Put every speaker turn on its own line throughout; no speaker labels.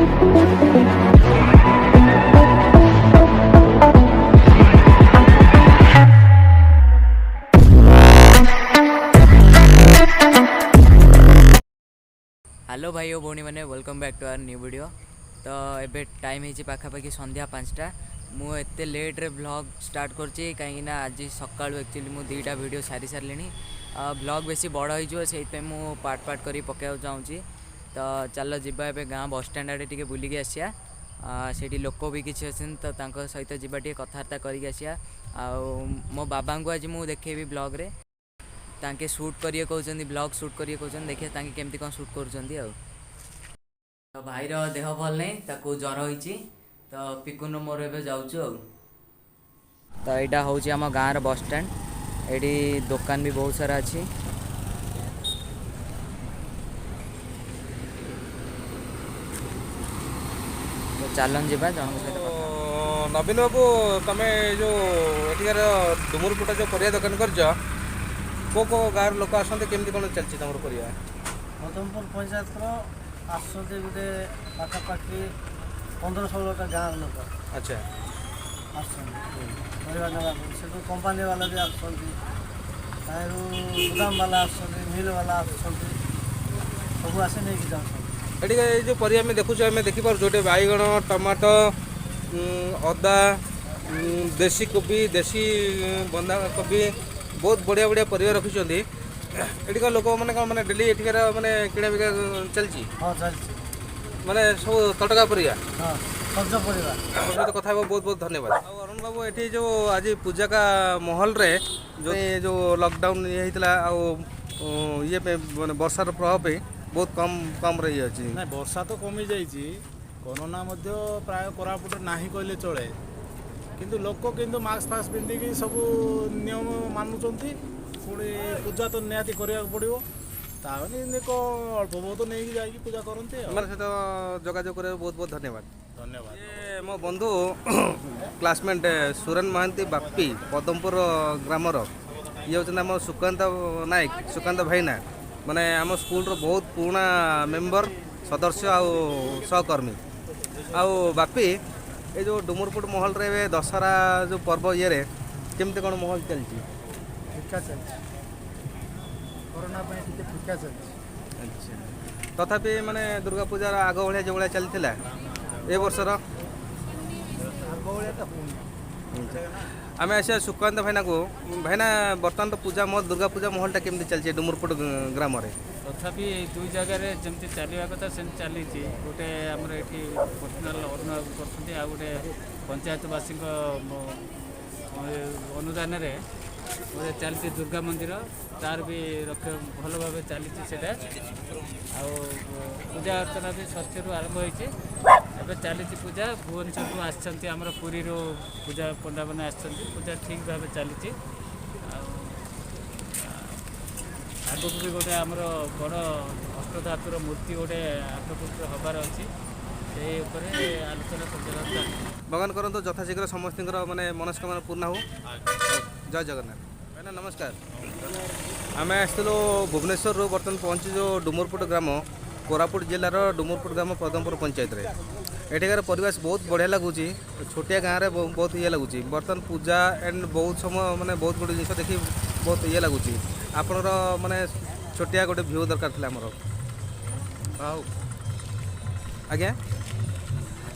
Hello भाई और भौणी मैंने welcome back to our new video. तो एबे टाइम है पाखापाखि संध्या 5टा। मु एते लेट रे ब्लॉग स्टार्ट करछि कहीं आज सकाळु एक्चुअली मु 2टा वीडियो सारी सारे ब्लॉग बेसी बड़ हो से मु पार्ट पार्ट करी पकेवा चाहूँगी। तो चलो जीवा एबे गाँ बस स्टैंड आड़े टिके बुलिकी आसिया। सेठी लोक भी किसी अच्छे तो तांको सहित जीवा टिके कथबार्ता करिक आसिया। आ मो बाबा को आज मु देखेबी ब्लॉग रे तांके शूट करिए कहउछन्ती ब्लॉग शूट करिए कहउछन्ती देखिए तांके केमती कोन शूट करूछन्ती। आ तो भाईर देह भल नहीं ताकू ज्वर होइछि तो पिकुन मोर एबे जाउछु। तो यहाँ हूँ आम गाँव बस स्टैंड। एठी दुकान भी बहुत सारा अच्छी। तो चलन जी जन
नवीन बाबू तुम जो एठिकार डुमुरपुटा जो परिया दुकान कर को गाँव लोक आसते केमती कौन चलती तुम परिया
मधुमपुर पंचायत आसते गोटे पाखापाखि 15-16टा गाँव लोक।
अच्छा
से कंपानी वाला भी गुदाम वाला मिल वाला सब आसे नहीं जाऊँ।
ये जो परिया में देखुच आम देखिपुर जो बैगण टमाटो अदा देसी कोबी देसी बंधा कोबी बहुत बढ़िया बढ़िया परिया रखिंट। एठिका लोक मैंने डेली एठिकार माने किଣା बिका चलती।
हाँ चलती
माने सब तटका परिया।
हाँ सब्ज परिवा।
सहित कथा बहुत बहुत धन्यवाद। अरुण बाबू ये जो आज पूजा का माहौल रे जो लॉकडाउन ये होता ये मैंने वर्षार प्रभाव पे बहुत कम रही अच्छी
ना वर्षा तो कमी जाइए कोरोना प्राय कोरापुट ना कहले चले किंतु लोक किंतु मास्क फास्क पिंधिकी सब नियम मानुंट पुणी पूजा तो निहाती करने पड़ो अल्प बहुत नहीं जाकि पूजा करते
सहित जोगाजोग कर बहुत बहुत धन्यवाद।
धन्यवाद।
ये मो बंधु क्लासमेट सुरेन महांती बापी पदमपुर ग्रामर ये हूँ आम सुकांत नायक सुकांत भाईना माने आम स्कूल बहुत पुराना मेंबर सदस्य आ सहकर्मी आ बापी ये जो डुमुरपुट महल रे दशहरा जो पर्व ये केमती कौन महल चलती
फिका चलती कोरोना फिका चलती।
अच्छा तथापि माने दुर्गा पूजार आग भाया जो भाया चलता ए वर्षर आम आसा सुकांत भाईना को भाईना बर्तमान तो पूजा महल दुर्गा पूजा महलटा केमती चलती डुमुरपुट ग्राम
तथापि दुई जगार जमी चलवा कथा से चली गोटे आमर ये पर्सनाल अनुदान कर गोटे पंचायतवासी अनुदान गोटे चलती दुर्गा मंदिर तार भी भल भाव चली पूजा अर्चना भी षष्ठी आरंभ होती चली पूजा भुवनेश्वर आमर पुरी पूजा पंडा मैंने पूजा ठीक भाव चली आगक भी गोटे आमर बड़ अष्टधातुर मूर्ति गोटे 8 फुट हबार अच्छी से आलोचना चलती।
भगवान करते यथाशीघ्र समस्त माने मनस्कामना पूर्ण हो। जय जगन्नाथ। भाईना नमस्कार। आम आसलु भुवनेश्वर बर्तमान पहुँची जो डुमुरपुट ग्राम कोरापुट जिलार डुमुरपुट ग्राम पदमपुर पंचायत रे एठिकार परिवेश बहुत बढ़िया लगुच छोटिया गाँव में बहुत ये लगुच बर्तमान पूजा एंड बहुत समय माने बहुत गुड जिन देखी बहुत ये लगुच आपणर माने छोटिया गोटे भ्यू दरकार था आमर आज्ञा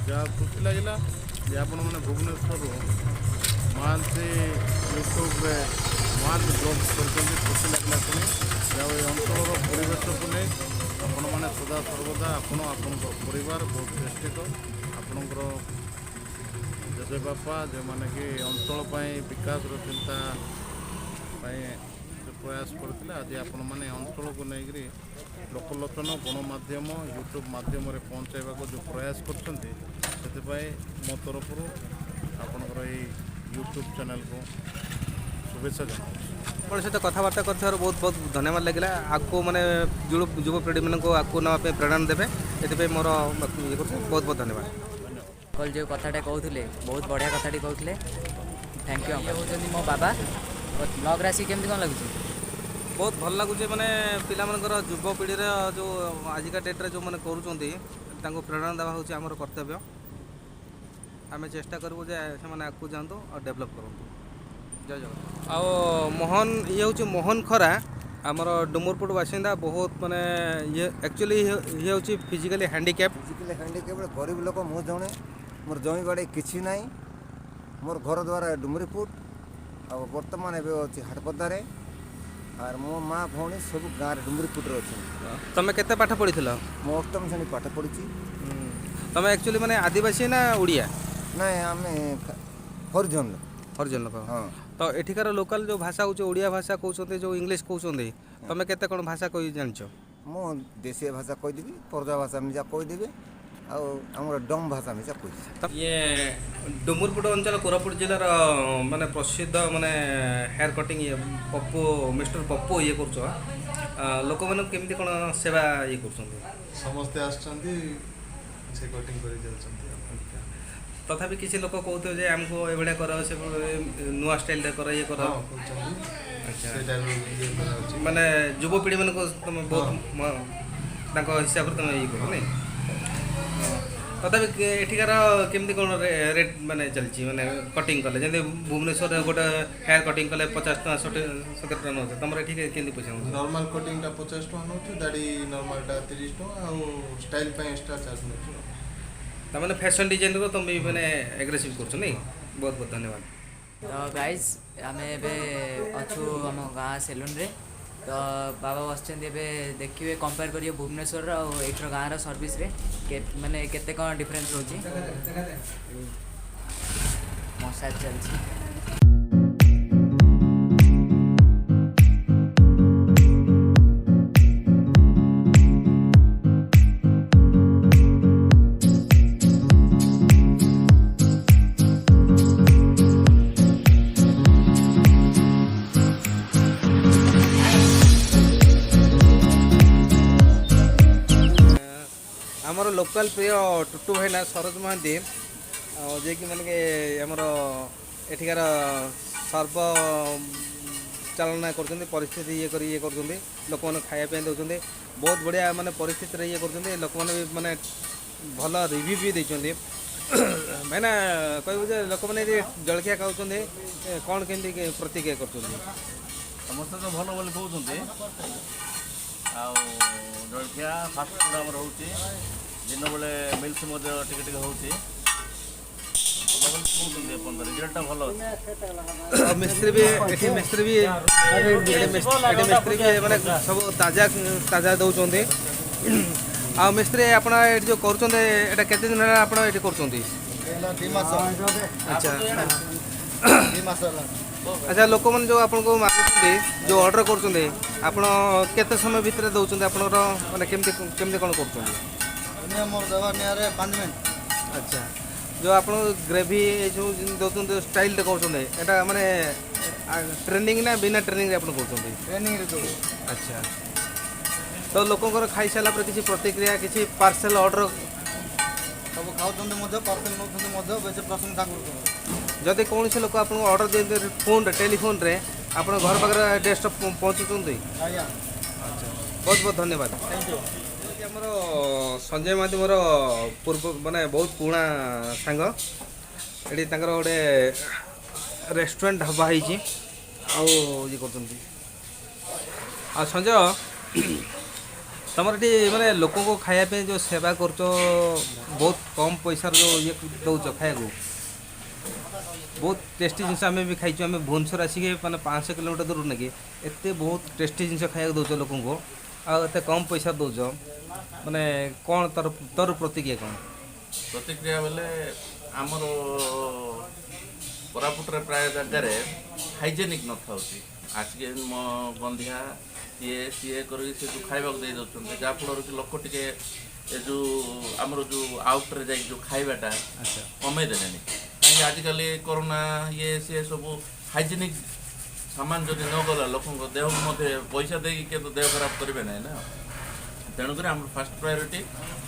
जहाँ खुशी लगे जे आप भुवनेश्वर महांती यूट्यूब महांती ब्लॉग्स कर खुशी लगला शुणी अंचल परिवेश को नहीं आपण मैंने सदा सर्वदा आपण परिवार बहुत चेष्टित आपणकर जजे बापा जो मैंने कि अंचल विकास चिंता जो प्रयास करते आज आपण मैंने अंचल को लेकर लोकलोचन गणमाध्यम यूट्यूब मध्यम पहुँचाइबा जो प्रयास कर मो तरफ आपणकर यूट्यूब चैनल को शुभेच्छा जनाऊँ।
सहित कथबार्ता कर बहुत बहुत धन्यवाद लगे आपको मैंने युवपीढ़ी मान को आपको नापे प्रेरणा देवे ये मोर ये बहुत बहुत धन्यवाद।
कल जो कथाटा कहते बहुत बढ़िया कथाटी कहते थैंक यू। ये मो बाबा ब्लॉग राशि केमती कौन लगे
बहुत भल लगुच मैंने पिला युवपीढ़ी जो आजिका डेट्रे जो मैंने करूँ ତାଙ୍କୁ ପ୍ରେରଣା ଦେବା ହେଉଛି ଆମର କର୍ତ୍ତବ୍ୟ। ଆମେ ଚେଷ୍ଟା କରିବୁ ଯେ ସେମାନେ ଆଗକୁ ଯାଆନ୍ତୁ ଆଉ ଡେଭଲପ୍ କରନ୍ତୁ। ଜୟ ଜଗନ୍ନାଥ। ଆଉ ମୋହନ ଇଏ ହେଉଛି ମୋହନ ଖରା, ଆମର ଡୁମୁରପୁଟ ବାସିନ୍ଦା। ବହୁତ ମାନେ ଇଏ ଆକ୍ଚୁଆଲି ଇଏ ହେଉଛି ଫିଜିକାଲି ହ୍ୟାଣ୍ଡିକ୍ୟାପ୍।
ଫିଜିକାଲି ହ୍ୟାଣ୍ଡିକ୍ୟାପ୍ ଗରିବ ଲୋକ ମୁଁ ଜଣେ। ମୋର ଜମି ବାଡ଼ି କିଛି ନାହିଁ। ମୋର ଘର ଦ୍ୱାର ଡୁମୁରିପୁଟ, ଆଉ ବର୍ତ୍ତମାନ ଏବେ ଅଛି ହାଟପଦାରେ। ଆର୍ ମୋ ମା ଭଉଣୀ ସବୁ ଗାଁରେ ଡୁମୁରିପୁଟରେ ଅଛନ୍ତି।
ତମେ କେତେ ପାଠ ପଢ଼ିଥିଲ?
ମୁଁ ଅଷ୍ଟମ ଶ୍ରେଣୀ ପାଠ ପଢ଼ିଛି।
ତମେ ଆକ୍ଚୁଆଲି ମାନେ ଆଦିବାସୀ ନା ଓଡ଼ିଆ?
ନାଇଁ ଆମେ ହରିଜନ।
ହରିଜନ ଲୋକ।
ହଁ।
ତ ଏଠିକାର ଲୋକାଲ ଯେଉଁ ଭାଷା ହେଉଛି ଓଡ଼ିଆ ଭାଷା କହୁଛନ୍ତି, ଯେଉଁ ଇଂଲିଶ କହୁଛନ୍ତି, ତମେ କେତେ କ'ଣ ଭାଷା କହି ଜାଣିଛ?
ମୁଁ ଦେଶୀୟ ଭାଷା କହିଦେବି, ପରଜା ଭାଷା ମିଶା କହିଦେବି, ଆଉ ଆମର ଡମ୍ ଭାଷା ମିଶା କହିଦେବି।
ଇଏ ଡୁମୁରପୁଟ ଅଞ୍ଚଳ କୋରାପୁଟ ଜିଲ୍ଲାର ମାନେ ପ୍ରସିଦ୍ଧ ମାନେ ହେୟାର କଟିଂ ଇଏ ପପୁ ମିଷ୍ଟର ପପୁ ଇଏ କରୁଛ। ଲୋକମାନଙ୍କୁ କେମିତି କ'ଣ ସେବା ଇଏ କରୁଛନ୍ତି?
ସମସ୍ତେ ଆସୁଛନ୍ତି, ସେ କଟିଂ କରି ଯାଉଛନ୍ତି।
ତଥାପି କିଛି ଲୋକ କହୁଥିବେ ଯେ ଆମକୁ ଏଭଳିଆ କର, ସେ ନୂଆ ଷ୍ଟାଇଲରେ କର, ଇଏ କର। ଆଚ୍ଛା, ମାନେ ଯୁବପିଢ଼ିମାନଙ୍କୁ ତୁମେ ବହୁତ ତାଙ୍କ ହିସାବରେ ତୁମେ ଇଏ କର ନାଇଁ? ତଥାପି ଏଠିକାର କେମିତି କ'ଣ ରେଟ୍ ମାନେ ଚାଲିଛି ମାନେ କଟିଂ କଲେ? ଯେମିତି ଭୁବନେଶ୍ୱରରେ ଗୋଟେ ହେୟାର କଟିଂ କଲେ 50 ଟଙ୍କା 70 ଟଙ୍କା ନେଉଛି, ତୁମର ଏଠି କେମିତି ପଇସା ନେଉଛି?
ନର୍ମାଲ କଟିଂଟା 50 ଟଙ୍କା ନେଉଛୁ, ଦାଢ଼ି ନର୍ମାଲଟା 30 ଟଙ୍କା, ଆଉ ଷ୍ଟାଇଲ୍ ପାଇଁ ଏକ୍ସଟ୍ରା ଚାର୍ଜ ନେଉଛୁ।
ତାମାନେ ଫ୍ୟାସନ୍ ଡିଜାଇନର ତୁମେ ମାନେ ଆଗ୍ରେସିଭ୍ କରୁଛ ନାଇଁ? ବହୁତ ବହୁତ ଧନ୍ୟବାଦ।
ତ ଗାଇଜ୍ ଆମେ ଏବେ ଅଛୁ ଆମ ଗାଁ ସେଲୁନରେ। ତ ବାବା ବସିଛନ୍ତି, ଏବେ ଦେଖିବେ କମ୍ପେୟାର କରିବେ ଭୁବନେଶ୍ୱରର ଆଉ ଏଇଠିର ଗାଁର ସର୍ଭିସରେ ମାନେ କେତେ କ'ଣ ଡିଫରେନ୍ସ ରହୁଛି। ମସାଜ ଚାଲିଛି।
ଆମର ଲୋକାଲ ପ୍ରିୟ ଟୁଟୁ ଭାଇନା ସରୋଜ ମହାନ୍ତି, ଯିଏକି ମାନେ ଆମର ଏଠିକାର ସର୍ବ ଚାଳନା କରୁଛନ୍ତି, ପରିସ୍ଥିତି ଇଏ କରୁଛନ୍ତି, ଲୋକମାନଙ୍କୁ ଖାଇବା ପାଇଁ ଦେଉଛନ୍ତି। ବହୁତ ବଢ଼ିଆ ମାନେ ପରିସ୍ଥିତିରେ ଇଏ କରୁଛନ୍ତି। ଲୋକମାନେ ବି ମାନେ ଭଲ ରିଭ୍ୟୁ ବି ଦେଇଛନ୍ତି। ଭାଇନା କହିବୁ ଯେ ଲୋକମାନେ ଏଠି ଜଳଖିଆ ଖାଉଛନ୍ତି, କ'ଣ କେମିତି ପ୍ରତିକ୍ରିୟା କରୁଛନ୍ତି?
ସମସ୍ତେ ତ ଭଲ ବୋଲି କହୁଛନ୍ତି। ଆଉ ଜଳଖିଆ ଫାଷ୍ଟ ଫୁଡ଼ ଆମର ହେଉଛି, ଦିନବେଳେ ମିଲ୍ସ ମଧ୍ୟ ଟିକେ ଟିକେ ହେଉଛି। ଭଲ ବୋଲି କହୁଛନ୍ତି, ଏପର୍ଯ୍ୟନ୍ତ ରିଜଲ୍ଟଟା ଭଲ ଅଛି।
ମିସ୍ତ୍ରୀ ବି ଏଠି ମିସ୍ତ୍ରୀ ବି ମାନେ ସବୁ ତାଜା ଦେଉଛନ୍ତି। ଆଉ ମିସ୍ତ୍ରୀ ଆପଣ ଏଠି ଯେଉଁ କରୁଛନ୍ତି, ଏଇଟା କେତେ ଦିନ ହେଲା ଆପଣ ଏଠି କରୁଛନ୍ତି?
2 ମାସ।
ଆଚ୍ଛା
2 ମାସ ହେଲା।
ଆଚ୍ଛା, ଲୋକମାନେ ଯେଉଁ ଆପଣଙ୍କୁ ମାଗୁଛନ୍ତି, ଯେଉଁ ଅର୍ଡ଼ର କରୁଛନ୍ତି, ଆପଣ କେତେ ସମୟ ଭିତରେ ଦେଉଛନ୍ତି? ଆପଣଙ୍କର ମାନେ କେମିତି କ'ଣ କରୁଛନ୍ତି?
ମୋର ଦେବା ନିଆରେ 5 ମିନିଟ୍।
ଆଚ୍ଛା, ଯେଉଁ ଆପଣ ଗ୍ରେଭି ଏସବୁ ଦେଉଛନ୍ତି, ଷ୍ଟାଇଲରେ କରୁଛନ୍ତି, ଏଇଟା ମାନେ ଟ୍ରେନିଂ ନା ବିନା ଟ୍ରେନିଂରେ ଆପଣ କରୁଛନ୍ତି?
ଟ୍ରେନିଂରେ ଦେବୁ।
ଆଚ୍ଛା, ତ ଲୋକଙ୍କର ଖାଇସାରିଲା ପରେ କିଛି ପ୍ରତିକ୍ରିୟା, କିଛି ପାର୍ସେଲ୍ ଅର୍ଡ଼ର?
ସବୁ ଖାଉଛନ୍ତି ମଧ୍ୟ, ପାର୍ସେଲ ନେଉଛନ୍ତି ମଧ୍ୟ, ବେଶୀ ପ୍ରଶଂସା କରୁଛନ୍ତି।
ଯଦି କୌଣସି ଲୋକ ଆପଣଙ୍କୁ ଅର୍ଡ଼ର ଦିଅନ୍ତି ଫୋନ୍ରେ, ଟେଲିଫୋନ୍ରେ, ଆପଣ ଘର ପାଖରେ ଡ୍ରେସ୍ଟା ପହଞ୍ଚୁଛନ୍ତି?
ଆଜ୍ଞା।
ଆଚ୍ଛା, ବହୁତ ବହୁତ ଧନ୍ୟବାଦ।
Thank you.
ଆମର ସଞ୍ଜୟ ମହାନ୍ତି ମୋର ପୂର୍ବ ମାନେ ବହୁତ ପୁରୁଣା ସାଙ୍ଗ। ଏଠି ତାଙ୍କର ଗୋଟେ ରେଷ୍ଟୁରାଣ୍ଟ ଢାବା ହେଇଛି, ଆଉ ଇଏ କରୁଛନ୍ତି। ଆଉ ସଞ୍ଜୟ, ତମର ଏଠି ମାନେ ଲୋକଙ୍କୁ ଖାଇବା ପାଇଁ ଯେଉଁ ସେବା କରୁଛ, ବହୁତ କମ୍ ପଇସାର ଯେଉଁ ଇଏ ଦେଉଛ ଖାଇବାକୁ, ବହୁତ ଟେଷ୍ଟି ଜିନିଷ ଆମେ ବି ଖାଇଛୁ। ଆମେ ଭୁବନେଶ୍ୱର ଆସିକି ମାନେ 500 କିଲୋମିଟର ଦୂର ନେଇକି ଏତେ ବହୁତ ଟେଷ୍ଟି ଜିନିଷ ଖାଇବାକୁ ଦେଉଛ ଲୋକଙ୍କୁ, ଆଉ ଏତେ କମ୍ ପଇସା ଦେଉଛ, ମାନେ କ'ଣ ତୋର ପ୍ରତିକ୍ରିୟା କ'ଣ?
ପ୍ରତିକ୍ରିୟା ବେଲେ ଆମର କୋରାପୁଟରେ ପ୍ରାୟ ଜାଗାରେ ହାଇଜେନିକ୍ ନଥାଉଛି। ଆସିକି ଗନ୍ଧିଆ ସିଏ କରିକି ସେ ଯେଉଁ ଖାଇବାକୁ ଦେଇ ଦେଉଛନ୍ତି, ଯାହାଫଳରେ କି ଲୋକ ଟିକେ ଏ ଯେଉଁ ଆମର ଯେଉଁ ଆଉଟ୍ରେ ଯାଇକି ଯେଉଁ ଖାଇବାଟା କମେଇ ଦେଲେଣି। କାହିଁକି ଆଜିକାଲି କରୋନା ସିଏ ସବୁ ହାଇଜେନିକ୍ ସାମାନ ଯଦି ନ ଗଲା, ଲୋକଙ୍କ ଦେହକୁ ମଧ୍ୟ ପଇସା ଦେଇକି କିନ୍ତୁ ଦେହ ଖରାପ କରିବେ ନାହିଁ ନା। ତେଣୁକରି ଆମର ଫାଷ୍ଟ ପ୍ରାୟୋରିଟି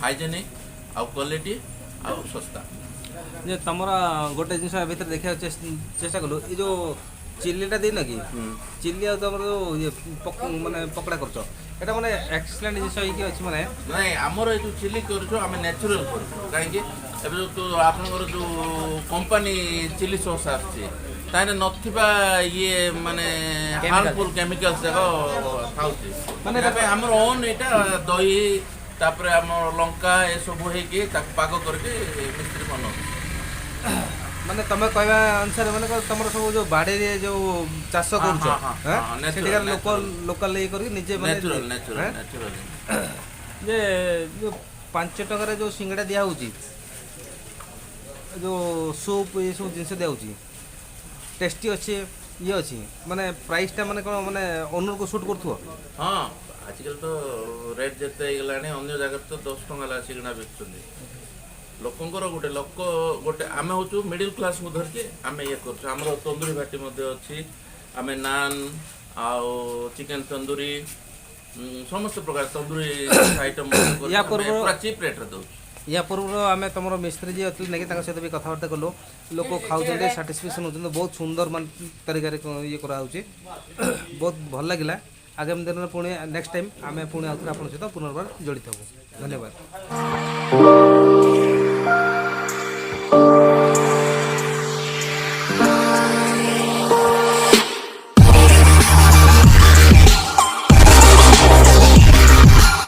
ହାଇଜେନିକ୍, ଆଉ କ୍ୱାଲିଟି, ଆଉ ଶସ୍ତା।
ଯେ ତମର ଗୋଟେ ଜିନିଷ ଭିତରେ ଦେଖିବାକୁ ଚେଷ୍ଟା କଲୁ, ଏ ଯେଉଁ ଚିଲିଟା ଦେଇନ କି ଚିଲି ଆଉ ତମର ଯୋଉ ଇଏ ମାନେ ପକୋଡ଼ା କରୁଛ ଏଇଟା ମାନେ ଏକ୍ସଲେଣ୍ଟ ଜିନିଷ ହେଇକି ଅଛି ମାନେ
ନାଇଁ ଆମର ଏଇ ଯେଉଁ ଚିଲି କରୁଛୁ ଆମେ ନ୍ୟାଚୁରାଲ୍ କରୁଛୁ କାହିଁକି ଏବେ ଯେଉଁ ଆପଣଙ୍କର ଯେଉଁ କମ୍ପାନୀ ଚିଲି ସସ୍ ଆସୁଛି ତାହେଲେ ନଥିବା ଇଏ ମାନେ ହାର୍ମଫୁଲ୍ କେମିକାଲ୍ସ ଯାକ ଥାଉଛି ମାନେ ପାଇଁ ଆମର ଓନ୍ ଏଇଟା ଦହି ତାପରେ ଆମର ଲଙ୍କା ଏସବୁ ହେଇକି ତାକୁ ପାଗ କରିକି ମିସ୍ତ୍ରୀ ବନାଉଛି।
ମାନେ ତମେ କହିବା ଅନୁସାରେ ମାନେ ତମର ସବୁ ଯୋଉ ବାଡ଼ିରେ ଯୋଉ ଚାଷ କରୁଛ ସେଠିକାର ଲୋକାଲ ଇଏ କରିକି ନିଜେ ଯେ ଯୋଉ 5 ଟଙ୍କାରେ ଯୋଉ ସିଙ୍ଗଡ଼ା ଦିଆ ହଉଛି ଯୋଉ ସୁପ୍ ଏ ସବୁ ଜିନିଷ ଦିଆହଉଛି ଟେଷ୍ଟି ଅଛି ଇଏ ଅଛି ମାନେ ପ୍ରାଇସ୍ଟା ମାନେ କ'ଣ ମାନେ ଅନରକୁ ସୁଟ୍ କରୁଥିବ?
ହଁ ଆଜିକାଲି ତ ରେଟ୍ ଯେତେ ହେଇଗଲାଣି ଅନ୍ୟ ଜାଗାରେ ତ 10 ଟଙ୍କା ଲେଖା ସିଙ୍ଗଡ଼ା ବିକୁଛନ୍ତି। ଲୋକଙ୍କର ଗୋଟେ ଆମେ ହେଉଛୁ ମିଡ଼ିଲ୍ କ୍ଲାସ୍କୁ ଧରିକି ଆମେ ଇଏ କରୁଛୁ। ଆମର ତନ୍ଦୁରୀ ଭାଟି ମଧ୍ୟ ଅଛି, ଆମେ ନାନ୍ ଆଉ ଚିକେନ୍ ତନ୍ଦୁରୀ ସମସ୍ତ ପ୍ରକାର ତନ୍ଦୁରୀ ଆଇଟମ୍ ପୁରା ଚିପ୍ ରେଟ୍ରେ ଦେଉଛୁ।
ୟା ପୂର୍ବରୁ ଆମେ ତୁମର ମିସ୍ତ୍ରୀ ଯିଏ ଅଥିଲେ ନେଇକି ତାଙ୍କ ସହିତ ବି କଥାବାର୍ତ୍ତା କଲୁ ଲୋକ ଖାଉଛନ୍ତି ସାଟିସ୍ଫ୍ୟାକ୍ସନ୍ ହେଉଛନ୍ତି ବହୁତ ସୁନ୍ଦର ମାନେ ତରିକାରେ ଇଏ କରାହେଉଛି ବହୁତ ଭଲ ଲାଗିଲା। ଆଗାମୀ ଦିନରେ ପୁଣି ନେକ୍ସଟ ଟାଇମ୍ ଆମେ ପୁଣି ଆଉଥରେ ଆପଣଙ୍କ ସହିତ ପୁନର୍ବାର ଜଡ଼ିତ ହେବୁ। ଧନ୍ୟବାଦ।